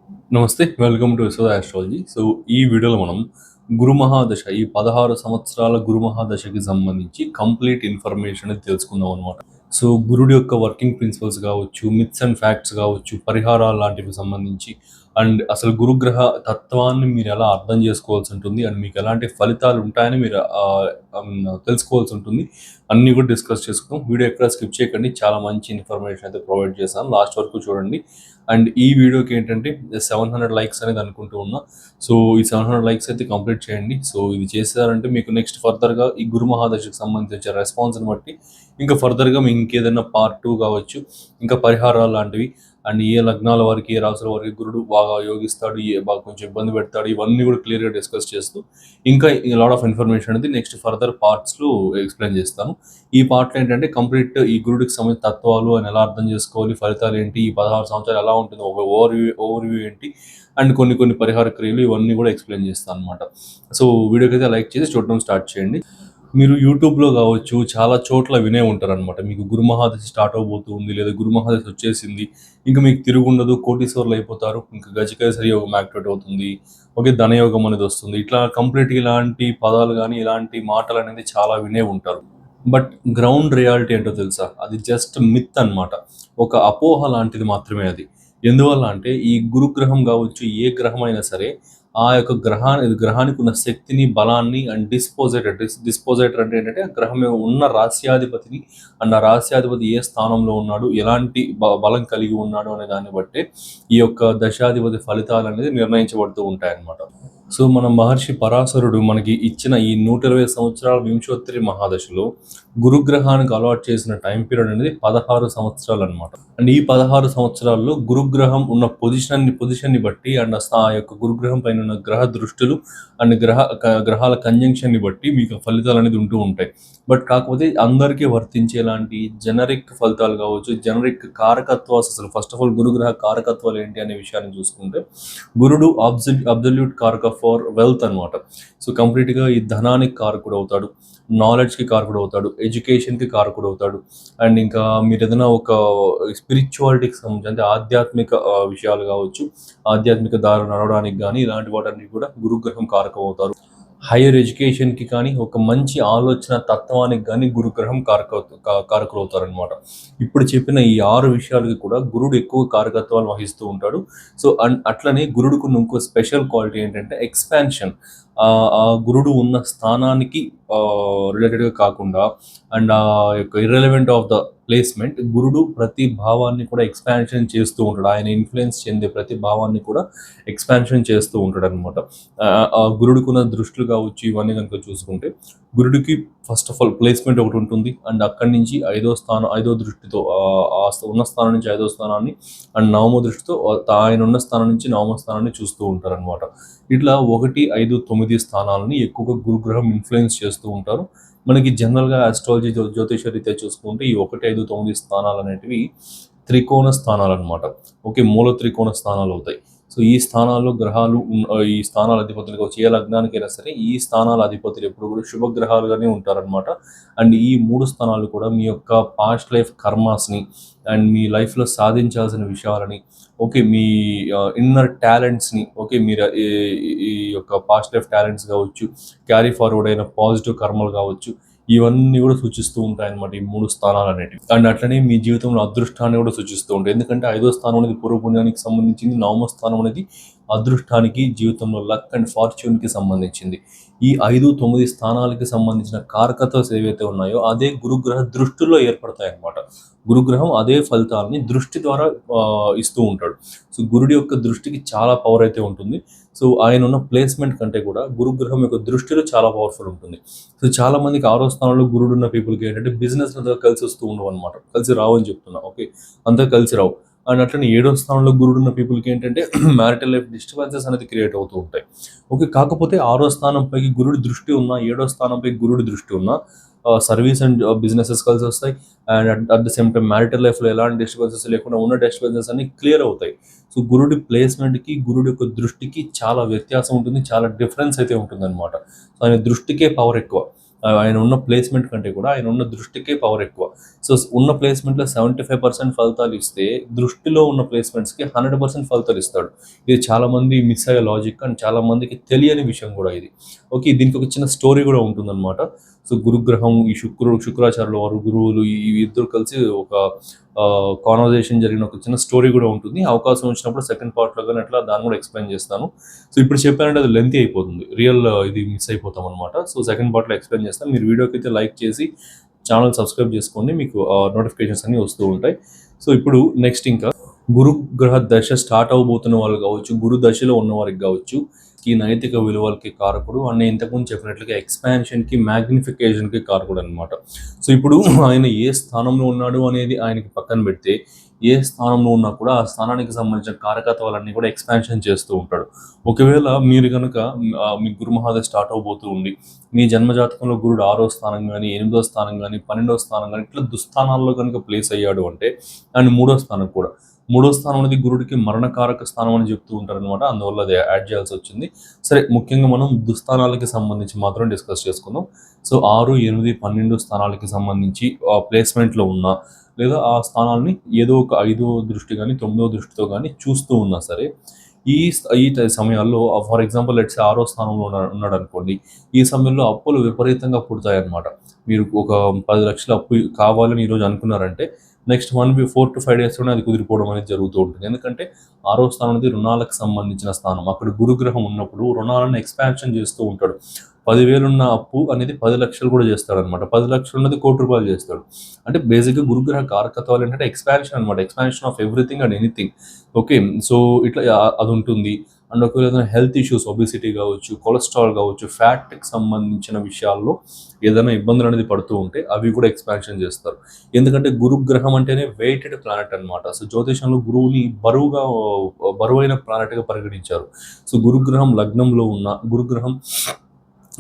నమస్తే. Welcome to Yashoda astrology. So, ఈ వీడియోలో మనం గురు మహాదశ ఈ 16 సంవత్సరాల గురు మహాదశకి సంబంధించి కంప్లీట్ ఇన్ఫర్మేషన్ అనేది తెలుసుకుందాం అనమాట. సో, గురుడు యొక్క వర్కింగ్ ప్రిన్సిపల్స్ కావచ్చు, మిత్స్ అండ్ ఫ్యాక్ట్స్ కావచ్చు, పరిహారాలు లాంటివి సంబంధించి అండ్ అసలు గురుగ్రహ తత్వాన్ని మీరు ఎలా అర్థం చేసుకోవాల్సి ఉంటుంది అండ్ మీకు ఎలాంటి ఫలితాలు ఉంటాయని మీరు తెలుసుకోవాల్సి ఉంటుంది. అన్నీ కూడా డిస్కస్ చేసుకుందాం. వీడియో ఎక్కడ స్కిప్ చేయకండి. చాలా మంచి ఇన్ఫర్మేషన్ అయితే ప్రొవైడ్ చేశాను. లాస్ట్ వరకు చూడండి. అండ్ ఈ వీడియోకి ఏంటంటే 700 లైక్స్ అనేది అనుకుంటూ ఉన్నా. సో, ఈ 700 లైక్స్ అయితే కంప్లీట్ చేయండి. సో, ఇది చేశారంటే మీకు నెక్స్ట్ ఫర్దర్‌గా ఈ గురు మహాదశకు సంబంధించిన రెస్పాన్స్‌ని బట్టి ఇంకా ఫర్దర్‌గా మీకు ఇంకేదైనా పార్ట్ 2 కావచ్చు, ఇంకా పరిహారాలు లాంటివి అండ్ ఏ లగ్నాల వారికి, ఏ రాసుల వారికి గురుడు బాగా యోగిస్తాడు, బాగా కొంచెం ఇబ్బంది పెడతాడు, ఇవన్నీ కూడా క్లియర్‌గా డిస్కస్ చేస్తూ ఇంకా లాట్ ఆఫ్ ఇన్ఫర్మేషన్ అనేది నెక్స్ట్ ఫర్దర్ పార్ట్స్‌లో ఎక్స్‌ప్లెయిన్ చేస్తాను. ఈ పార్ట్‌లో ఏంటంటే కంప్లీట్ ఈ గురుడికి సంబంధించిన తత్వాలు అని ఎలా అర్థం చేసుకోవాలి, ఫలితాలు ఏంటి, ఈ 16 సంవత్సరాలు ఎలా ఉంటుంది, ఒక ఓవర్‌వ్యూ ఏంటి అండ్ కొన్ని పరిహార క్రియలు ఇవన్నీ కూడా ఎక్స్‌ప్లెయిన్ చేస్తాను అనమాట. సో, వీడియోకైతే లైక్ చేసి చూడడం స్టార్ట్ చేయండి. మీరు యూట్యూబ్‌లో గావచ్చు, చాలా చోట్ల వినే ఉంటారనమాట. మీకు గురు మహాదశ స్టార్ట్ అవ్వబోతుంది, లేదా గురు మహాదశ వచ్చేసింది. ఇంక మీకు తిరుగుండదు, కోటీశ్వరులయిపోతారు. ఇంక గజకేసరి యోగం యాక్టివేట్ అవుతుంది. ఓకే. ధనయోగం అనేది వస్తుంది. ఇట్లా కంప్లీట్‌గా ఇలాంటి పదాలు గాని, ఇలాంటి మాటలనేది చాలా వినే ఉంటారు. బట్ గ్రౌండ్ రియాలిటీ ఏంటో తెలుసా? అది జస్ట్ మిత్ అనమాట. ఒక అపోహ లాంటిది మాత్రమే అది. ఎందువల్ల అంటే ఈ గురుగ్రహం గావచ్చు, ఏ గ్రహమైనా సరే ఆ యొక్క గ్రహానికి ఉన్న శక్తిని, బలాన్ని అండ్ డిస్పోజేటర్ అంటే ఏంటంటే ఆ గ్రహం మీద ఉన్న రాస్యాధిపతిని అండ్ ఆ రాస్యాధిపతి ఏ స్థానంలో ఉన్నాడు, ఎలాంటి బలం కలిగి ఉన్నాడు అనే దాన్ని బట్టే ఈ యొక్క దశాధిపతి ఫలితాలనేది నిర్ణయించబడుతూ ఉంటాయన్నమాట. సో, మన మహర్షి పరాశరుడు మనకి ఇచ్చిన ఈ 120 సంవత్సరాల వింశోత్తరి మహాదశలో గురుగ్రహానికి అలవాటు చేసిన టైం పీరియడ్ అనేది 16 సంవత్సరాలనమాట. అండ్ ఈ 16 సంవత్సరాల్లో గురుగ్రహం ఉన్న పొజిషన్‌ని బట్టి అండ్ ఆ యొక్క గురుగ్రహం పైన ఉన్న గ్రహ దృష్టులు అండ్ గ్రహాల కంజంక్షన్‌ని బట్టి మీకు ఫలితాలనేది ఉంటూ ఉంటాయి. బట్ కాకపోతే అందరికీ వర్తించేలాంటి జెనరిక్ ఫలితాలు కావచ్చు, జెనరిక్ కారకత్వాలు అసలు ఫస్ట్ ఆఫ్ ఆల్ గురుగ్రహ కారకత్వాలు ఏంటి అనే విషయాన్ని చూసుకుంటే గురుడు అబ్సల్యూట్ కారక ఫర్ వెల్త్ అనమాట. సో, కంప్లీట్‌గా ఈ ధనానికి కారకుడు అవుతాడు. నాలెడ్జ్‌కి కారకుడు అవుతాడు. ఎడ్యుకేషన్‌కి కారకుడు అవుతాడు. అండ్ ఇంకా మీరేదైనా ఒక స్పిరిచువాలిటీకి సంబంధించి అంటే ఆధ్యాత్మిక విషయాలు కావచ్చు, ఆధ్యాత్మిక దారి నడవడానికి గానీ ఇలాంటి వాటన్నిటికి కూడా గురుగ్రహం కారకం అవుతారు. హైయర్ ఎడ్యుకేషన్‌కి కానీ, ఒక మంచి ఆలోచన తత్వానికి గానీ గురుగ్రహం కారకులవుతారనమాట. ఇప్పుడు చెప్పిన ఈ 6 విషయాలకి కూడా గురుడు ఎక్కువ కారకత్వాలు వహిస్తూ ఉంటాడు. సో, అట్లనే గురుడుకున్న ఇంకో స్పెషల్ క్వాలిటీ ఏంటంటే ఎక్స్‌పాన్షన్. ఆ గురుడు ఉన్న స్థానానికి రిలేటెడ్‌గా కాకుండా అండ్ ఆ యొక్క ఇర్రెలవెంట్ ఆఫ్ ద ప్లేస్‌మెంట్ గురుడు ప్రతి భావాన్ని కూడా ఎక్స్‌పాన్షన్ చేస్తూ ఉంటాడు. ఆయన ఇన్‌ఫ్లూయెన్స్ చెందే ప్రతి భావాన్ని కూడా ఎక్స్‌పాన్షన్ చేస్తూ ఉంటాడనమాట. ఆ గురుడికున్న దృష్టులు కావచ్చు, ఇవన్నీ గనుక చూసుకుంటే, గురుడికి ఫస్ట్ ఆఫ్ ఆల్ ప్లేస్‌మెంట్ ఒకటుంటుంది. అండ్ అక్కడి నుంచి ఐదో దృష్టితో ఉన్న స్థానం నుంచి ఐదో స్థానాన్ని అండ్ నవమ దృష్టితో ఆయన ఉన్న స్థానం నుంచి నవమ స్థానాన్ని చూస్తూ ఉంటారనమాట. ఇట్లా 1, 5, 9 స్థానాలని ఎక్కువగా గురుగ్రహం ఇన్‌ఫ్లూయెన్స్ చేస్తూ ఉంటారు. మనకి జనరల్‌గా ఆస్ట్రాలజీ జ్యోతిష రీత్యా చూసుకుంటే ఈ 1, 5, 9 స్థానాలనేటివి త్రికోణ స్థానాలనమాట. ఓకే. మూల త్రికోణ స్థానాలవుతాయి. సో, ఈ స్థానాల్లో ఈ స్థానాల అధిపతులు కావచ్చు, ఏ లగ్నానికైనా సరే ఈ స్థానాల అధిపతులు ఎప్పుడు కూడా శుభగ్రహాలుగానే ఉంటారనమాట. అండ్ ఈ 3 స్థానాలు కూడా మీ యొక్క పాస్ట్ లైఫ్ కర్మాస్‌ని అండ్ మీ లైఫ్‌లో సాధించాల్సిన విషయాలని, ఓకే. మీ ఇన్నర్ టాలెంట్స్‌ని, ఓకే. మీరు ఈ యొక్క పాస్ట్ లైఫ్ టాలెంట్స్ కావచ్చు, క్యారీ ఫార్వర్డ్ అయిన పాజిటివ్ కర్మలు కావచ్చు, ఇవన్నీ కూడా సూచిస్తూ ఉంటాయన్నమాట ఈ 3 స్థానాలనేటివి. అండ్ అట్లనే మీ జీవితంలో అదృష్టాన్ని కూడా సూచిస్తూ ఉంటాయి. ఎందుకంటే ఐదో స్థానం అనేది పూర్వపుణ్యానికి సంబంధించింది. నవమ స్థానం అనేది అదృష్టానికి, జీవితంలో లక్ అండ్ ఫార్చ్యూన్‌కి సంబంధించింది. ఈ 5, 9 స్థానాలకి సంబంధించిన కారకత్వాలు ఏవైతే ఉన్నాయో అదే గురుగ్రహ దృష్టిలో ఏర్పడతాయన్నమాట. గురుగ్రహం అదే ఫలితాలని దృష్టి ద్వారా ఇస్తూ ఉంటాడు. సో, గురుడి యొక్క దృష్టికి చాలా పవర్ అయితే ఉంటుంది. సో, ఆయన ఉన్న ప్లేస్‌మెంట్ కంటే కూడా గురుగ్రహం యొక్క దృష్టిలో చాలా పవర్‌ఫుల్ ఉంటుంది. సో, చాలా మందికి ఆరో స్థానంలో గురుడున్న పీపుల్‌కి ఏంటంటే బిజినెస్ అంతగా కలిసొస్తూ ఉండవనమాట. కలిసి రావని చెప్తున్నా. ఓకే. అంతగా కలిసి రావు. అండ్ అట్లనే ఏడో స్థానంలో గురుడున్న పీపుల్‌కి ఏంటంటే మ్యారిటల్ లైఫ్ డిస్టర్బెన్సెస్ అనేది క్రియేట్ అవుతూ ఉంటాయి. ఓకే. కాకపోతే ఆరో స్థానంపైకి గురుడి దృష్టి ఉన్నా, ఏడో స్థానంపై గురుడి దృష్టి ఉన్నా సర్వీస్ అండ్ బిజినెసెస్ కలిసొస్తాయి. And at the same time marital లైఫ్‌లో ఎలాంటి డిస్టర్బెన్సెస్ లేకుండా ఉన్న డిస్టర్బెన్సెస్ అన్నీ క్లియర్ అవుతాయి. సో, గురుడి ప్లేస్‌మెంట్‌కి, గురుడి యొక్క దృష్టికి చాలా వ్యత్యాసం ఉంటుంది. చాలా డిఫరెన్స్ అయితే ఉంటుందనమాట. సో, ఆయన దృష్టికే పవర్ ఎక్కువ. ఆయన ఉన్న ప్లేస్మెంట్ కంటే కూడా ఆయన ఉన్న దృష్టికే పవర్ ఎక్కువ. సో ఉన్న ప్లేస్మెంట్లో 75% ఫలితాలు ఇస్తే దృష్టిలో ఉన్న ప్లేస్మెంట్స్కి 100% ఫలితాలు ఇస్తాడు. ఇది చాలామంది మిస్ అయ్యే లాజిక్ అండ్ చాలామందికి తెలియని విషయం కూడా ఇది. ఓకే, దీనికి ఒక చిన్న స్టోరీ కూడా ఉంటుందన్నమాట. సో గురుగ్రహం, ఈ శుక్రాచార్యుల వారు, గురువులు ఈ ఇద్దరు కలిసి ఒక కాన్వర్జేషన్ జరిగిన ఒక చిన్న స్టోరీ కూడా ఉంటుంది. అవకాశం వచ్చినప్పుడు సెకండ్ పార్ట్లో కానీ అట్లా దాన్ని కూడా ఎక్స్ప్లెయిన్ చేస్తాను. సో ఇప్పుడు చెప్పానంటే అది లెంతీ అయిపోతుంది, రియల్ ఇది మిస్ అయిపోతాం అనమాట. సో సెకండ్ పార్ట్లో ఎక్స్ప్లెయిన్ చేస్తాను. మీరు వీడియోకి అయితే లైక్ చేసి ఛానల్ సబ్స్క్రైబ్ చేసుకోండి, మీకు నోటిఫికేషన్స్ అన్నీ వస్తూ ఉంటాయి. సో ఇప్పుడు నెక్స్ట్ ఇంకా గురుగ్రహ దశ స్టార్ట్ అవబోతున్న వాళ్ళు కావచ్చు, గురు దశలో ఉన్న వారికి కావచ్చు, ఈ నైతిక విలువలకి కారకుడు అండ్ ఇంతకుముందు చెప్పినట్లుగా ఎక్స్పాన్షన్కి, మ్యాగ్నిఫికేషన్కి కారకుడు అనమాట. సో ఇప్పుడు ఆయన ఏ స్థానంలో ఉన్నాడు అనేది ఆయనకి పక్కన పెడితే, ఏ స్థానంలో ఉన్నా కూడా ఆ స్థానానికి సంబంధించిన కారకత్వాలన్నీ కూడా ఎక్స్పాన్షన్ చేస్తూ ఉంటాడు. ఒకవేళ మీరు కనుక మీ గురుమహాదశ స్టార్ట్ అవబోతూ ఉండి మీ జన్మజాతకంలో గురుడు 6వ స్థానం కానీ, 8వ స్థానం కానీ, 12వ స్థానం కానీ ఇట్లా దుస్థానాల్లో కనుక ప్లేస్ అయ్యాడు అంటే, అండ్ 3వ స్థానం కూడా, 3వ స్థానం అనేది గురుడికి మరణకారక స్థానం అని చెప్తూ ఉంటారనమాట. అందువల్ల అది యాడ్ చేయాల్సి వచ్చింది. సరే, ముఖ్యంగా మనం దుస్థానాలకి సంబంధించి మాత్రం డిస్కస్ చేసుకుందాం. సో 6, 8, 12 స్థానాలకి సంబంధించి ప్లేస్మెంట్లో ఉన్న లేదా ఆ స్థానాల్ని ఏదో ఒక 5వ దృష్టి కానీ 9వ దృష్టితో కానీ చూస్తూ ఉన్నా సరే, ఈ సమయాల్లో ఫర్ ఎగ్జాంపుల్ లెట్స్ 6వ స్థానంలో ఉన్నాడు అనుకోండి, ఈ సమయంలో అప్పులు విపరీతంగా పుడతాయన్నమాట. మీరు ఒక 10 లక్షల అప్పు కావాలని ఈరోజు అనుకున్నారంటే నెక్స్ట్ 4 to 5 డేస్లోనే అది కుదిరిపోవడం అనేది జరుగుతూ ఉంటుంది. ఎందుకంటే 6వ స్థానం అనేది రుణాలకు సంబంధించిన స్థానం. అక్కడ గురుగ్రహం ఉన్నప్పుడు రుణాలను ఎక్స్పాన్షన్ చేస్తూ ఉంటాడు. 10,000 ఉన్న అప్పు అనేది 10 లక్షలు కూడా చేస్తాడనమాట. 10 లక్షలు ఉన్నది ₹1,00,00,000 చేస్తాడు. అంటే బేసిక్గా గురుగ్రహ కారకత్వాలు ఏంటంటే ఎక్స్పాన్షన్ అనమాట. Expansion of everything and anything. Okay, so ఇట్లా అది ఉంటుంది. అండ్ ఒకవేళ ఏదైనా హెల్త్ ఇష్యూస్, ఒబిసిటీ కావచ్చు, కొలెస్ట్రాల్ కావచ్చు, ఫ్యాట్కి సంబంధించిన విషయాల్లో ఏదైనా ఇబ్బందులు అనేది పడుతూ ఉంటే అవి కూడా ఎక్స్పాన్షన్ చేస్తారు. ఎందుకంటే గురుగ్రహం అంటేనే వెయిటెడ్ ప్లానెట్ అనమాట. సో జ్యోతిషంలో గురువుని బరువైన ప్లానెట్గా పరిగణించారు. సో గురుగ్రహం లగ్నంలో ఉన్న, గురుగ్రహం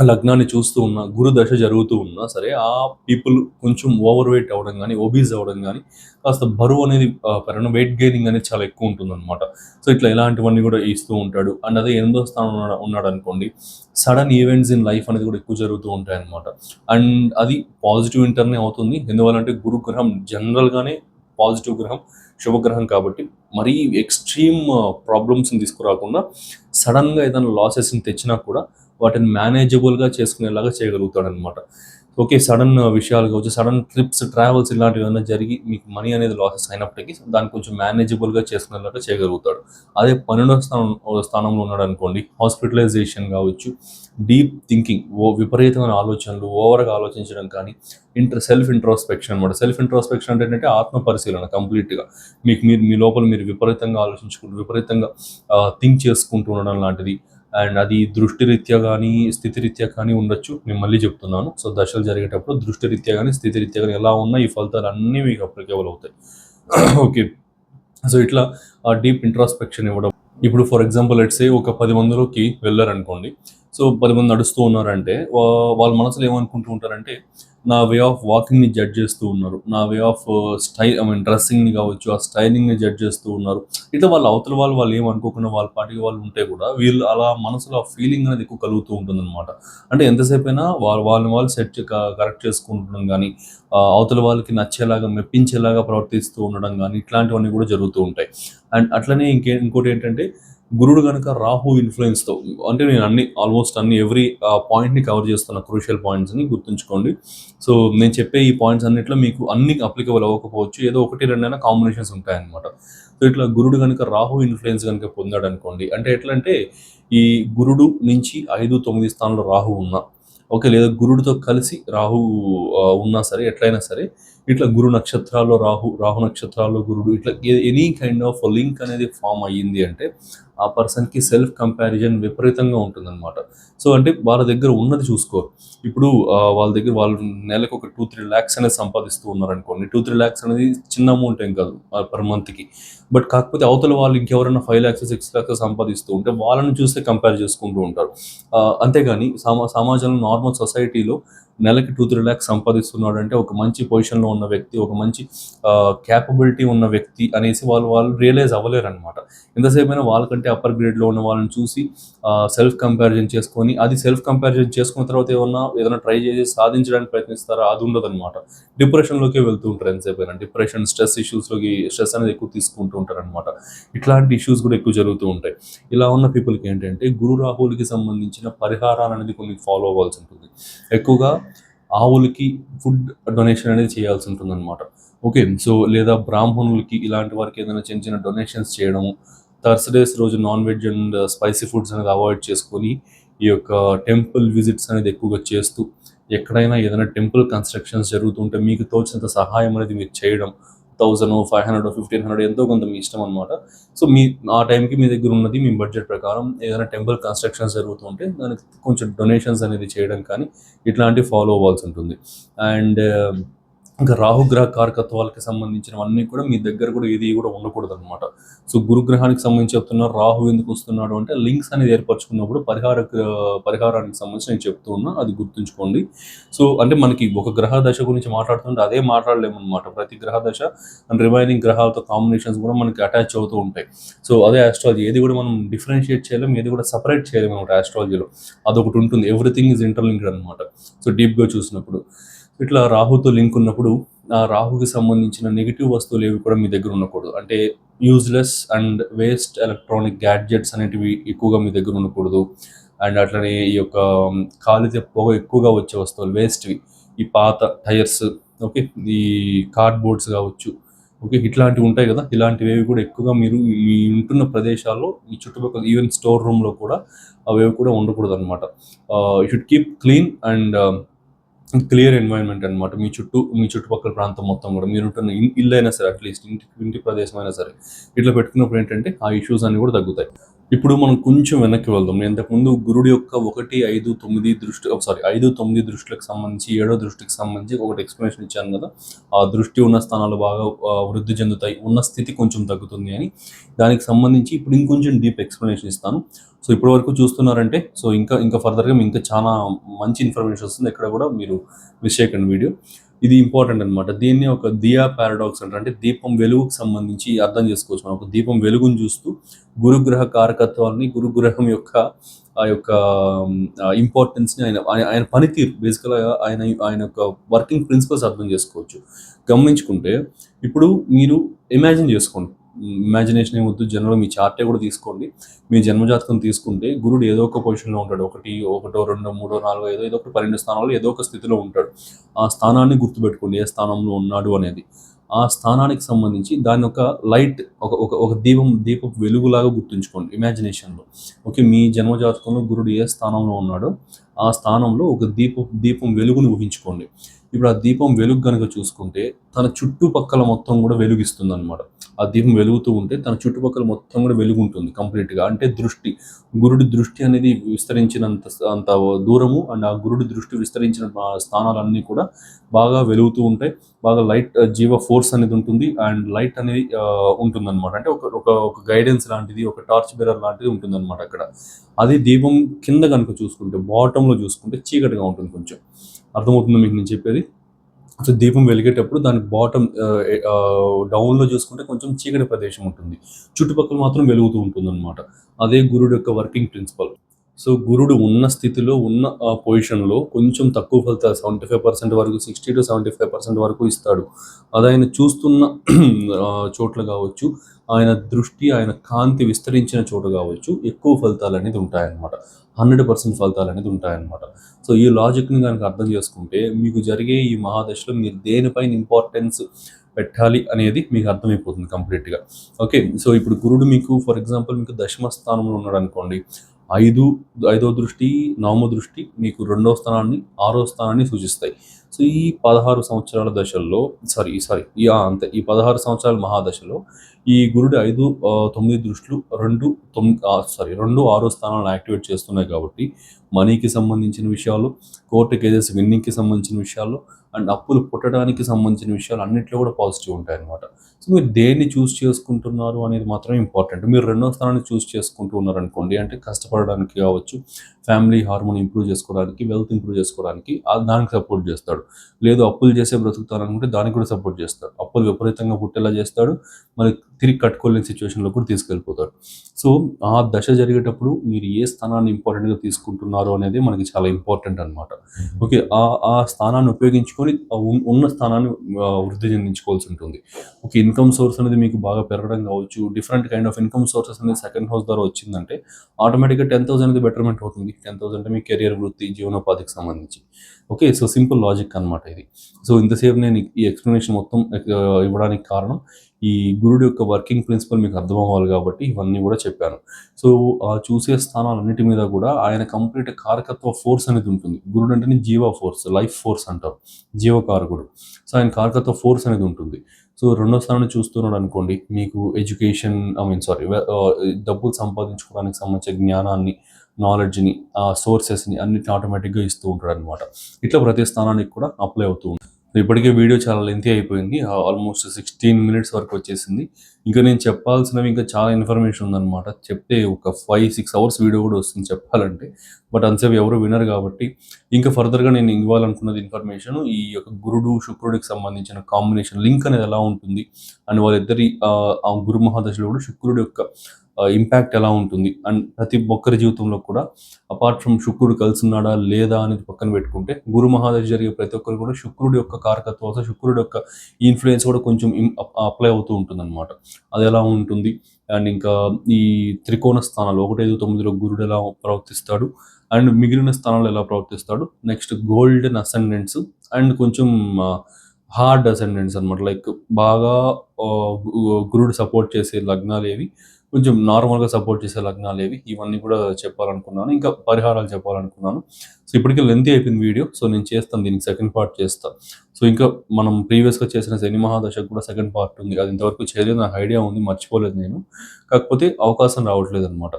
లగ్నాన్ని చూస్తూ ఉన్న, గురు దశ జరుగుతూ ఉన్నా సరే ఆ పీపుల్ కొంచెం ఓవర్ వెయిట్ అవ్వడం కానీ, ఒబీస్ అవ్వడం కానీ, కాస్త బరువు అనేది పెరగడం, వెయిట్ గెయినింగ్ అనేది చాలా ఎక్కువ ఉంటుందన్నమాట. సో ఇట్లా ఇలాంటివన్నీ కూడా ఇస్తూ ఉంటాడు. అండ్ అదే 8వ స్థానంలో ఉన్నాడు అనుకోండి, సడన్ ఈవెంట్స్ ఇన్ లైఫ్ అనేది కూడా ఎక్కువ జరుగుతూ ఉంటాయి అనమాట. అండ్ అది పాజిటివ్ ఇంటర్నే అవుతుంది. ఎందువల్లంటే గురుగ్రహం జనరల్గానే పాజిటివ్ గ్రహం, శుభగ్రహం కాబట్టి మరీ ఎక్స్ట్రీమ్ ప్రాబ్లమ్స్ని తీసుకురాకుండా సడన్గా ఏదైనా లాసెస్ని తెచ్చినా కూడా వాటిని మేనేజబుల్గా చేసుకునేలాగా చేయగలుగుతాడనమాట. ఓకే, సడన్ విషయాలు కావచ్చు, సడన్ ట్రిప్స్, ట్రావెల్స్ ఇలాంటివి ఏమైనా జరిగి మీకు మనీ అనేది లాసెస్ అయినప్పటికీ దాన్ని కొంచెం మేనేజబుల్గా చేసుకునేలాగా చేయగలుగుతాడు. అదే 12వ స్థానంలో ఉన్నాడు అనుకోండి, హాస్పిటలైజేషన్ కావచ్చు, డీప్ థింకింగ్, విపరీతమైన ఆలోచనలు, ఓవర్గా ఆలోచించడం కానీ, సెల్ఫ్ ఇంట్రోస్పెక్షన్ అనమాట. సెల్ఫ్ ఇంట్రోస్పెక్షన్ అంటే ఏంటంటే ఆత్మ పరిశీలన కంప్లీట్గా. మీరు మీ లోపల మీరు విపరీతంగా ఆలోచించుకుంటూ, విపరీతంగా థింక్ చేసుకుంటూ ఉండడం లాంటిది. అండ్ అది దృష్టిరీత్యా కానీ, స్థితిరీత్యా కానీ ఉండొచ్చు. నేను మళ్ళీ చెప్తున్నాను. సో దశలు జరిగేటప్పుడు దృష్టిరీత్యా కానీ, స్థితిరీత్యా కానీ ఎలా ఉన్నా ఈ ఫలితాలు అన్నీ మీకు అప్లికేబుల్ అవుతాయి. ఓకే, సో ఇట్లా డీప్ ఇంట్రాస్పెక్షన్ ఇవ్వడం. ఇప్పుడు ఫర్ ఎగ్జాంపుల్ లెట్స్ సే ఒక 10 మందిలోకి వెళ్ళారనుకోండి. సో 10 మంది నడుస్తూ ఉన్నారంటే వాళ్ళ మనసులో ఏమనుకుంటూ ఉంటారంటే, నా వే ఆఫ్ వాకింగ్ని జడ్జ్ చేస్తూ ఉన్నారు, నా వే ఆఫ్ డ్రెస్సింగ్ని కావచ్చు, ఆ స్టైలింగ్ని జడ్జ్ చేస్తూ ఉన్నారు. ఇట్లా అవతల వాళ్ళు ఏమనుకోకుండా వాళ్ళ పాటికి వాళ్ళు ఉంటే కూడా వీళ్ళు అలా మనసులో ఆ ఫీలింగ్ అనేది ఎక్కువ కలుగుతూ ఉంటుందన్నమాట. అంటే ఎంతసేపు అయినా వాళ్ళని వాళ్ళు కరెక్ట్ చేసుకుంటుండడం కానీ, అవతల వాళ్ళకి నచ్చేలాగా, మెప్పించేలాగా ప్రవర్తిస్తూ ఉండడం కానీ, ఇట్లాంటివన్నీ కూడా జరుగుతూ ఉంటాయి. అండ్ అట్లనే ఇంకోటి ఏంటంటే, గురుడు కనుక రాహు ఇన్ఫ్లుయెన్స్తో, అంటే నేను ఆల్మోస్ట్ ఎవ్రీ పాయింట్ని కవర్ చేస్తున్న క్రూషియల్ పాయింట్స్ని గుర్తుంచుకోండి. సో నేను చెప్పే ఈ పాయింట్స్ అన్నిట్లో మీకు అన్ని అప్లికబుల్ అవ్వకపోవచ్చు, ఏదో 1, 2 కాంబినేషన్స్ ఉంటాయన్నమాట. సో ఇట్లా గురుడు కనుక రాహు ఇన్ఫ్లుయెన్స్ కనుక పొందాడు అనుకోండి, అంటే ఎట్లా అంటే ఈ గురుడు నుంచి 5, 9 స్థానంలో రాహు ఉన్నా ఓకే, లేదా గురుడితో కలిసి రాహు ఉన్నా సరే, ఎట్లయినా సరే ఇట్లా గురు నక్షత్రాల్లో రాహు నక్షత్రాల్లో గురుడు, ఇట్లా ఎనీ కైండ్ ఆఫ్ లింక్ అనేది ఫామ్ అయ్యింది అంటే ఆ పర్సన్కి సెల్ఫ్ కంపారిజన్ విపరీతంగా ఉంటుందన్నమాట. సో అంటే వాళ్ళ దగ్గర ఉన్నది చూసుకోరు. ఇప్పుడు వాళ్ళ దగ్గర వాళ్ళు నెలకు ఒక 2-3 lakhs అనేది సంపాదిస్తూ ఉన్నారనుకోండి. 2-3 lakhs అనేది చిన్న అమౌంట్ ఏం కాదు పర్ మంత్కి. బట్ కాకపోతే అవతల వాళ్ళు ఇంకెవరైనా 5 lakhs, 6 lakhs సంపాదిస్తూ ఉంటే వాళ్ళని చూస్తే కంపేర్ చేసుకుంటూ ఉంటారు. అంతేగాని సమాజంలో నార్మల్ సొసైటీలో నెలకి 2-3 lakhs సంపాదిస్తున్నాడు అంటే ఒక మంచి పొజిషన్లో ఉన్న వ్యక్తి, ఒక మంచి క్యాపబిలిటీ ఉన్న వ్యక్తి అనేసి వాళ్ళు రియలైజ్ అవ్వలేరు అనమాట. ఎంతసేపు అయినా వాళ్ళకంటే అప్పర్ గ్రేడ్లో ఉన్న వాళ్ళని చూసి సెల్ఫ్ కంపారిజన్ చేసుకొని, అది సెల్ఫ్ కంపారిజన్ చేసుకున్న తర్వాత ఏదైనా ట్రై చేసి సాధించడానికి ప్రయత్నిస్తారా, అది ఉండదు అనమాట. డిప్రెషన్లోకి వెళ్తూ ఉంటారు ఎంతసేపు అయినా. డిప్రెషన్, స్ట్రెస్ అనేది ఎక్కువ తీసుకుంటూ ఉంటారు అనమాట. ఇట్లాంటి ఇష్యూస్ కూడా ఎక్కువ జరుగుతూ ఉంటాయి. ఇలా ఉన్న పీపుల్కి ఏంటంటే గురు రాహులకి సంబంధించిన పరిహారాలు అనేది కొన్ని ఫాలో అవ్వాల్సి ఉంటుంది. ఎక్కువగా ఆవులకి ఫుడ్ డొనేషన్ అనేది చేయాల్సి ఉంటుంది అనమాట. ఓకే, సో లేదా బ్రాహ్మణులకి ఇలాంటి వారికి ఏదైనా చిన్న చిన్న డొనేషన్స్ చేయడము, థర్స్డేస్ రోజు non veg and spicy foods అనేది అవాయిడ్ చేసుకొని ఈ యొక్క టెంపుల్ విజిట్స్ అనేది ఎక్కువగా చేస్తూ, ఎక్కడైనా ఏదైనా టెంపుల్ కన్స్ట్రక్షన్స్ జరుగుతుంటే మీకు తోచినంత సహాయం అనేది మీరు చేయడం, 1000, 500, 1500 ఎంతో కొంత మీ ఇష్టం అనమాట. సో ఆ టైంకి మీ దగ్గర ఉన్నది మీ బడ్జెట్ ప్రకారం ఏదైనా టెంపుల్ కన్స్ట్రక్షన్స్ జరుగుతుంటే దానికి కొంచెం డొనేషన్స్ అనేది చేయడం కానీ ఇట్లాంటివి ఫాలో అవ్వాల్సి ఉంటుంది. అండ్ ఇంకా రాహుగ్రహ కారకత్వాలకి సంబంధించినవన్నీ కూడా మీ దగ్గర కూడా ఏది కూడా ఉండకూడదు అనమాట. సో గురుగ్రహానికి సంబంధించి చెప్తున్నారు, రాహు ఎందుకు వస్తున్నాడు అంటే లింక్స్ అనేది ఏర్పరచుకున్నప్పుడు పరిహారానికి సంబంధించి నేను చెప్తూ ఉన్నా, అది గుర్తుంచుకోండి. సో అంటే మనకి ఒక గ్రహ దశ గురించి మాట్లాడుతుంటే అదే మాట్లాడలేమన్నమాట. ప్రతి గ్రహ దశ అండ్ రిమైనింగ్ గ్రహాలతో కాంబినేషన్స్ కూడా మనకి అటాచ్ అవుతూ ఉంటాయి. సో అదే ఆస్ట్రాలజీ, ఏది కూడా మనం డిఫరెన్షియేట్ చేయలేం, ఏది కూడా సపరేట్ చేయలేము అనమాట. ఆస్ట్రాలజీలో అదొకటి ఉంటుంది, ఎవ్రీథింగ్ ఈజ్ ఇంటర్లింక్డ్ అనమాట. సో డీప్గా చూసినప్పుడు ఇట్లా రాహుతో లింక్ ఉన్నప్పుడు ఆ రాహుకి సంబంధించిన నెగిటివ్ వస్తువులు ఏవి కూడా మీ దగ్గర ఉండకూడదు. అంటే useless and waste electronic gadgets అనేటివి ఎక్కువగా మీ దగ్గర ఉండకూడదు. అండ్ అట్లనే ఈ యొక్క కాలితే పొగ ఎక్కువగా వచ్చే వస్తువులు వేస్ట్వి, ఈ పాత టైర్స్, ఓకే, ఈ కార్డ్బోర్డ్స్ కావచ్చు, ఓకే, ఇట్లాంటివి ఉంటాయి కదా, ఇలాంటివి కూడా ఎక్కువగా మీరు మీ ఉంటున్న ప్రదేశాల్లో ఈ చుట్టుపక్కల ఈవెన్ స్టోర్ రూమ్లో కూడా అవేవి కూడా ఉండకూడదు అనమాట. You should keep clean and clear environment అనమాట. మీ చుట్టుపక్కల ప్రాంతం మొత్తం కూడా మీరుంటున్న ఇల్లు అయినా సరే, అట్లీస్ట్ ఇంటి ప్రదేశం అయినా సరే, ఇట్లా పెట్టుకున్నప్పుడు ఏంటంటే ఆ ఇష్యూస్ అన్ని కూడా తగ్గుతాయి. ఇప్పుడు మనం కొంచెం వెనక్కి వెళ్దాం. నేను ఇంతకుముందు గురుడు యొక్క 1, 5, 9 5, 9 దృష్టిలకు సంబంధించి 7వ దృష్టికి సంబంధించి ఒకటి ఎక్స్ప్లెనేషన్ ఇచ్చాను కదా. ఆ దృష్టి ఉన్న స్థానాలు బాగా వృద్ధి చెందుతాయి, ఉన్న స్థితి కొంచెం తగ్గుతుంది అని. దానికి సంబంధించి ఇప్పుడు ఇంకొంచెం డీప్ ఎక్స్ప్లెనేషన్ ఇస్తాను. సో ఇప్పటి వరకు చూస్తున్నారంటే సో ఇంకా ఫర్దర్గా ఇంకా చాలా మంచి ఇన్ఫర్మేషన్ వస్తుంది. ఎక్కడ కూడా మీరు మిస్ చేయకండి వీడియో. ఇది ఇంపార్టెంట్ అనమాట. దీన్ని ఒక దియా పారాడాక్స్ అంటారు. అంటే దీపం వెలుగుకు సంబంధించి అర్థం చేసుకోవచ్చు. మనం ఒక దీపం వెలుగును చూస్తూ గురుగ్రహ కారకత్వాన్ని, గురుగ్రహం యొక్క ఆ యొక్క ఇంపార్టెన్స్ని, ఆయన పనితీరు, బేసికల్గా ఆయన యొక్క వర్కింగ్ ప్రిన్సిపల్స్ అర్థం చేసుకోవచ్చు. గమనించుకుంటే ఇప్పుడు మీరు ఇమాజిన్ చేసుకోండి, ఇమాజినేషన్ ఏమొద్దు, జనరల్ మీ చార్టే కూడా తీసుకోండి. మీ జన్మజాతకం తీసుకుంటే గురుడు ఏదో ఒక పొజిషన్లో ఉంటాడు. 1, 2, 3, 4, ఏదో ఒక 12 స్థానాల్లో ఏదో ఒక స్థితిలో ఉంటాడు. ఆ స్థానాన్ని గుర్తుపెట్టుకోండి, ఏ స్థానంలో ఉన్నాడు అనేది. ఆ స్థానానికి సంబంధించి దాన్ని ఒక లైట్, ఒక దీపం వెలుగులాగా గుర్తుంచుకోండి ఇమాజినేషన్లో. ఓకే, మీ జన్మజాతకంలో గురుడు ఏ స్థానంలో ఉన్నాడో ఆ స్థానంలో ఒక దీపం వెలుగుని ఊహించుకోండి. ఇప్పుడు ఆ దీపం వెలుగు కనుక చూసుకుంటే తన చుట్టుపక్కల మొత్తం కూడా వెలుగిస్తుంది అనమాట. ఆ దీపం వెలుగుతూ ఉంటే తన చుట్టుపక్కల మొత్తం కూడా వెలుగు ఉంటుంది కంప్లీట్గా. అంటే గురుడి దృష్టి అనేది అంత దూరము, అండ్ ఆ గురుడి దృష్టి విస్తరించిన స్థానాలన్నీ కూడా బాగా వెలుగుతూ ఉంటాయి. బాగా లైట్ జీవ ఫోర్స్ అనేది ఉంటుంది, అండ్ లైట్ అనేది ఉంటుంది అనమాట. అంటే ఒక గైడెన్స్ లాంటిది, ఒక టార్చ్ బేరర్ లాంటిది ఉంటుంది అనమాట అక్కడ. అది దీపం కింద కనుక చూసుకుంటే, బాటంలో చూసుకుంటే చీకటిగా ఉంటుంది కొంచెం. అర్థమవుతుందో మీకు నేను చెప్పేది? సో దీపం వెలిగేటప్పుడు దాని బాటమ్ డౌన్లో చూసుకుంటే కొంచెం చీకటి ప్రదేశం ఉంటుంది, చుట్టుపక్కల మాత్రం వెలుగుతూ ఉంటుంది అనమాట. అదే గురుడు యొక్క వర్కింగ్ ప్రిన్సిపల్. సో గురుడు ఉన్న స్థితిలో, ఉన్న పొజిషన్లో కొంచెం తక్కువ ఫలితాలు 75% వరకు, 60-75% వరకు ఇస్తాడు. అది ఆయన చూస్తున్న చోట్ల కావచ్చు, ఆయన దృష్టి, ఆయన కాంతి విస్తరించిన చోట కావచ్చు, ఎక్కువ ఫలితాలు అనేది ఉంటాయన్నమాట. 100% ఫలితాలు అనేది ఉంటాయన్నమాట. సో ఈ లాజిక్ని కనుక అర్థం చేసుకుంటే మీకు జరిగే ఈ మహాదశలో మీరు దేనిపైన ఇంపార్టెన్స్ పెట్టాలి అనేది మీకు అర్థమైపోతుంది కంప్లీట్గా. ఓకే, సో ఇప్పుడు గురుడు మీకు ఫర్ ఎగ్జాంపుల్ మీకు దశమ స్థానంలో ఉన్నాడు అనుకోండి. ఐదో దృష్టి, 9వ దృష్టి మీకు 2వ స్థానాన్ని, 6వ స్థానాన్ని సూచిస్తాయి. సో ఈ 16 సంవత్సరాల దశల్లో అంతే ఈ 16 సంవత్సరాల మహాదశలో ఈ గురుడు 5, 9 దృష్టిలు 2, 6 స్థానాలను యాక్టివేట్ చేస్తున్నాయి కాబట్టి మనీకి సంబంధించిన విషయాలు, కోర్టు కేసెస్ విన్నింగ్కి సంబంధించిన విషయాలు అండ్ అప్పులు పుట్టడానికి సంబంధించిన విషయాలు అన్నింటిలో కూడా పాజిటివ్ ఉంటాయి అన్నమాట. సో మీరు దేన్ని చూస్ చేసుకుంటున్నారు అనేది మాత్రమే ఇంపార్టెంట్. మీరు రెండో స్థానాన్ని చూస్ చేసుకుంటూ ఉన్నారనుకోండి, అంటే కష్టపడడానికి కావచ్చు, ఫ్యామిలీ హార్మోన్ ఇంప్రూవ్ చేసుకోవడానికి, వెల్త్ ఇంప్రూవ్ చేసుకోవడానికి దానికి సపోర్ట్ చేస్తాడు. లేదు అప్పులు చేసే బ్రతుకుతారనుకుంటే దానికి కూడా సపోర్ట్ చేస్తాడు. అప్పులు విపరీతంగా పుట్టేలా చేస్తాడు, మరి తిరిగి కట్టుకోలేని సిచ్యువేషన్లో కూడా తీసుకెళ్ళిపోతాడు. సో ఆ దశ జరిగేటప్పుడు మీరు ఏ స్థానాన్ని ఇంపార్టెంట్గా తీసుకుంటున్నారు అనేది మనకి చాలా ఇంపార్టెంట్ అనమాట. ఓకే, ఆ స్థానాన్ని ఉపయోగించుకొని ఉన్న స్థానాన్ని వృద్ధి చెందించుకోవాల్సి ఉంటుంది. ఓకే, ఇన్కమ్ సోర్స్ అనేది మీకు బాగా పెరగడం కావచ్చు, different kind of income sources అనేది సెకండ్ హౌస్ ద్వారా వచ్చిందంటే ఆటోమేటిక్గా 10,000 అనేది బెటర్మెంట్ అవుతుంది. 10,000 అంటే మీ కెరియర్, వృత్తి, జీవనోపాధికి సంబంధించి. ఓకే, సో సింపుల్ లాజిక్ అనమాట ఇది. సో ఇంతసేపు నేను ఈ ఎక్స్ప్లెనేషన్ మొత్తం ఇవ్వడానికి కారణం ఈ గురుడు యొక్క వర్కింగ్ ప్రిన్సిపల్ మీకు అర్థం అవ్వాలి కాబట్టి ఇవన్నీ కూడా చెప్పాను. సో చూసే స్థానాలన్నిటి మీద కూడా ఆయన కంప్లీట్ కారకత్వ ఫోర్స్ అనేది ఉంటుంది. గురుడు అంటేనే జీవ ఫోర్స్, లైఫ్ ఫోర్స్ అంటారు, జీవకారకుడు. సో ఆయన కారకత్వ ఫోర్స్ అనేది ఉంటుంది. సో రెండో స్థానాన్ని చూస్తున్నాడు అనుకోండి, మీకు ఎడ్యుకేషన్ డబ్బులు సంపాదించుకోవడానికి సంబంధించిన జ్ఞానాన్ని, నాలెడ్జ్ని, సోర్సెస్ని అన్నిటిని ఆటోమేటిక్గా ఇస్తూ ఉంటాడు అనమాట. ఇట్లా ప్రతి స్థానానికి కూడా అప్లై అవుతూ ఉంటుంది. ఇప్పటికే వీడియో చాలా లెంతీ అయిపోయింది, ఆల్మోస్ట్ 16 మినిట్స్ వరకు వచ్చేసింది. ఇంకా నేను చెప్పాల్సినవి ఇంకా చాలా ఇన్ఫర్మేషన్ ఉందన్నమాట. చెప్తే ఒక 5-6 అవర్స్ వీడియో కూడా వస్తుంది చెప్పాలంటే. బట్ అంతసేపు ఎవరు వినరు కాబట్టి ఇంకా ఫర్దర్గా నేను ఇవ్వాలనుకున్నది ఇన్ఫర్మేషన్ ఈ యొక్క గురుడు శుక్రుడికి సంబంధించిన కాంబినేషన్ లింక్ అనేది ఎలా ఉంటుంది అండ్ వాళ్ళిద్దరి ఆ గురు మహాదశలో కూడా శుక్రుడి యొక్క ఇంపాక్ట్ ఎలా ఉంటుంది అండ్ ప్రతి ఒక్కరి జీవితంలో కూడా అపార్ట్ ఫ్రమ్ శుక్రుడు కలిసి ఉన్నాడా లేదా అనేది పక్కన పెట్టుకుంటే గురు మహాదశ జరిగే ప్రతి ఒక్కరు కూడా శుక్రుడి యొక్క కారకత్వం, శుక్రుడి యొక్క ఇన్ఫ్లుయెన్స్ కూడా కొంచెం అప్లై అవుతూ ఉంటుంది అనమాట. అది ఎలా ఉంటుంది అండ్ ఇంకా ఈ త్రికోణ స్థానాలు 1, 5, 9లో గురుడు ఎలా ప్రవర్తిస్తాడు అండ్ మిగిలిన స్థానాలు ఎలా ప్రవర్తిస్తాడు, నెక్స్ట్ గోల్డెన్ అసెండెంట్స్ అండ్ కొంచెం హార్డ్ అసెండెంట్స్ అనమాట. లైక్ బాగా గురుడు సపోర్ట్ చేసే లగ్నాలు ఏవి, కొంచెం నార్మల్గా సపోర్ట్ చేసే లగ్నాలు ఏవి, ఇవన్నీ కూడా చెప్పాలనుకున్నాను. ఇంకా పరిహారాలు చెప్పాలనుకున్నాను. సో ఇప్పటికీ లెంతీ అయిపోయింది వీడియో. సో నేను చేస్తాను, దీనికి సెకండ్ పార్ట్ చేస్తాను. సో ఇంకా మనం ప్రీవియస్గా చేసిన శని మహాదశకు కూడా సెకండ్ పార్ట్ ఉంది, అది ఇంతవరకు చేయలేదు, నాకు ఐడియా ఉంది, మర్చిపోలేదు నేను. కాకపోతే అవకాశం రావట్లేదు అనమాట.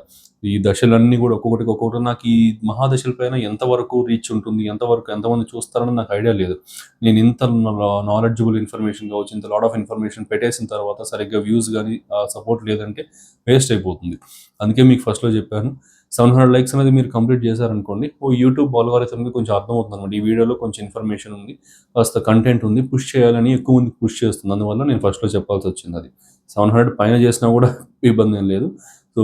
ఈ దశలన్నీ కూడా ఒక్కొక్కటి నాకు ఈ మహాదశల పైన ఎంతవరకు రీచ్ ఉంటుంది, ఎంతమంది చూస్తారని నాకు ఐడియా లేదు. నేను ఇంత నాలెడ్జబుల్ ఇన్ఫర్మేషన్ కావచ్చు, ఇంత లాట్ ఆఫ్ ఇన్ఫర్మేషన్ పెట్టేసిన తర్వాత సరిగ్గా వ్యూస్ కానీ సపోర్ట్ లేదంటే వేస్ట్ అయిపోతుంది. అందుకే మీకు ఫస్ట్లో చెప్పాను, 700 లైక్స్ అనేది మీరు కంప్లీట్ చేశారనుకోండి, యూట్యూబ్ అల్గోరిథంకి కొంచెం అర్థమవుతుంది అనమాట. ఈ వీడియోలో కొంచెం ఇన్ఫర్మేషన్ ఉంది, కాస్త కంటెంట్ ఉంది, పుష్ చేయాలని ఎక్కువ మంది పుష్ చేస్తుంది. అందువల్ల నేను ఫస్ట్లో చెప్పాల్సి వచ్చింది. అది 700 పైన చేసినా కూడా ఇబ్బంది ఏం లేదు. సో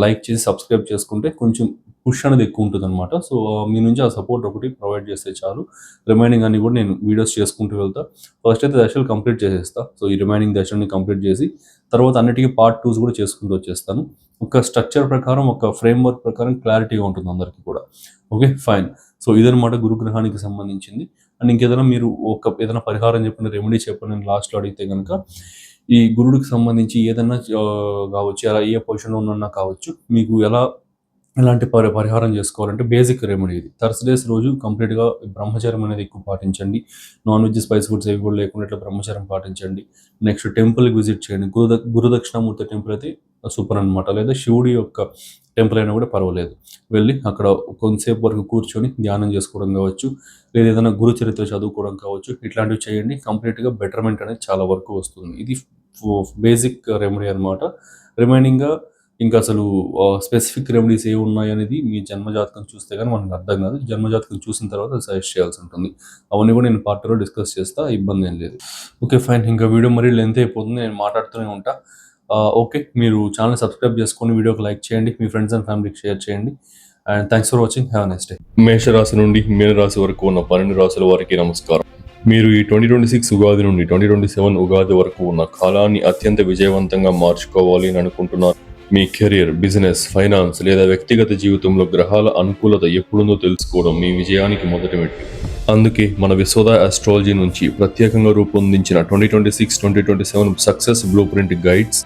లైక్ చేసి సబ్స్క్రైబ్ చేసుకుంటే కొంచెం పుష్ అనేది ఎక్కువ ఉంటుంది అనమాట. సో మీ నుంచి ఆ సపోర్ట్ ఒకటి ప్రొవైడ్ చేస్తే చాలు. రిమైనింగ్ అన్ని కూడా నేను వీడియోస్ చేసుకుంటూ వెళ్తా. ఫస్ట్ అయితే దశలు కంప్లీట్ చేసేస్తా. సో ఈ రిమైనింగ్ దశల్ని కంప్లీట్ చేసి తర్వాత అన్నిటికీ పార్ట్ 2s కూడా చేసుకుంటూ వచ్చేస్తాను. ఒక స్ట్రక్చర్ ప్రకారం, ఒక ఫ్రేమ్వర్క్ ప్రకారం క్లారిటీగా ఉంటుంది అందరికీ కూడా. Okay, fine. సో ఇదనమాట గురుగ్రహానికి సంబంధించింది. అండ్ ఇంకేదైనా మీరు ఏదైనా పరిహారం చెప్పండి, రెమెడీ చెప్పండి నేను లాస్ట్లో అడిగితే కనుక ఈ గురుడికి సంబంధించి ఏదైనా కావచ్చు, ఎలా ఏ పొజిషన్లో ఉన్నా కావచ్చు, మీకు ఎలాంటి పరిహారం చేసుకోవాలంటే బేసిక్ రెమెడీ ఇది. థర్స్డేస్ రోజు కంప్లీట్గా బ్రహ్మచర్యం అనేది ఎక్కువ పాటించండి. నాన్ వెజ్, స్పైస్ ఫుడ్స్ ఏవి కూడా లేకుండా ఇట్లా బ్రహ్మచర్యం పాటించండి. నెక్స్ట్ టెంపుల్కి విజిట్ చేయండి. గురుదక్షిణామూర్తి టెంపుల్ అయితే సూపర్ అనమాట. లేదా శివుడి యొక్క టెంపుల్ అయినా కూడా పర్వాలేదు, వెళ్ళి అక్కడ కొంతసేపు వరకు కూర్చొని ధ్యానం చేసుకోవడం కావచ్చు, లేదా ఏదైనా గురు చరిత్ర చదువుకోవడం కావచ్చు, ఇట్లాంటివి చేయండి. కంప్లీట్గా బెటర్మెంట్ అనేది చాలా వరకు వస్తుంది. ఇది బేసిక్ రెమెడీ అనమాట. రిమైనింగ్గా ఇంకా అసలు స్పెసిఫిక్ రెమెడీస్ ఏమి ఉన్నాయి అనేది మీ జన్మజాతకం చూస్తే కానీ మనకు అర్థం కాదు. జన్మజాతకం చూసిన తర్వాత సజెస్ట్ చేయాల్సి ఉంటుంది. అవన్నీ కూడా నేను పార్ట్లో డిస్కస్ చేస్తా, ఇబ్బంది ఏం లేదు. Okay, fine. ఇంకా వీడియో మరీ లెంత్ అయిపోతుంది, నేను మాట్లాడుతూనే ఉంటా. ఓకే, మీరు ఛానల్ సబ్స్క్రైబ్ చేసుకొని వీడియోకి లైక్ చేయండి, మీ ఫ్రెండ్స్ అండ్ ఫ్యామిలీకి షేర్ చేయండి. And thanks for watching. Have a nice day. మేషరాశి నుండి మీనరాశి వరకు ఉన్న 12 రాశుల వారికి నమస్కారం. మీరు ఈ 2026 ఉగాది నుండి 2027 ఉగాది వరకు ఉన్న కాలాన్ని అత్యంత విజయవంతంగా మార్చుకోవాలి అని అనుకుంటున్నారు. మీ కెరీర్, బిజినెస్, ఫైనాన్స్ లేదా వ్యక్తిగత జీవితంలో గ్రహాల అనుకూలత ఎప్పుడుందో తెలుసుకోవడం మీ విజయానికి మొదటి మెట్టు. అందుకే మన విశ్వోదయ ఆస్ట్రాలజీ నుంచి ప్రత్యేకంగా రూపొందించిన 2026-2027 సక్సెస్ బ్లూ ప్రింట్ గైడ్స్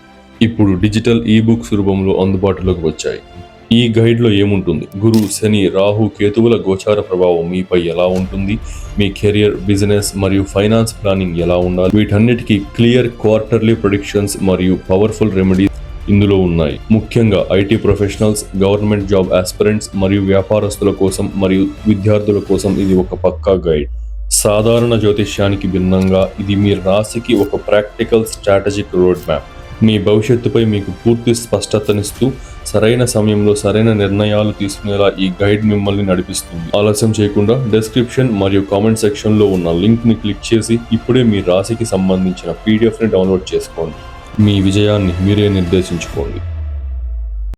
ఇప్పుడు డిజిటల్ ఈబుక్స్ రూపంలో అందుబాటులోకి వచ్చాయి. ఈ గైడ్లో ఏముంటుంది? గురు, శని, రాహు, కేతువుల గోచార ప్రభావం మీపై ఎలా ఉంటుంది? మీ కెరియర్, బిజినెస్ మరియు ఫైనాన్స్ ప్లానింగ్ ఎలా ఉండాలి? వీటన్నిటికీ క్లియర్ క్వార్టర్లీ ప్రెడిక్షన్స్ మరియు పవర్ఫుల్ రెమెడీస్ ఇందులో ఉన్నాయి. ముఖ్యంగా IT professionals, government job aspirants మరియు వ్యాపారస్తుల కోసం మరియు విద్యార్థుల కోసం ఇది ఒక పక్కా గైడ్. సాధారణ జ్యోతిష్యానికి భిన్నంగా ఇది మీ రాశికి ఒక ప్రాక్టికల్ స్ట్రాటజిక్ రోడ్ మ్యాప్. మీ భవిష్యత్తుపై మీకు పూర్తి స్పష్టతనిస్తూ సరైన సమయంలో సరైన నిర్ణయాలు తీసుకునేలా ఈ గైడ్ మిమ్మల్ని నడిపిస్తుంది. ఆలస్యం చేయకుండా డిస్క్రిప్షన్ మరియు కామెంట్ సెక్షన్లో ఉన్న లింక్ని క్లిక్ చేసి ఇప్పుడే మీ రాశికి సంబంధించిన PDF ని డౌన్లోడ్ చేసుకోండి. మీ విజయాన్ని మీరే నిర్దేశించుకోండి.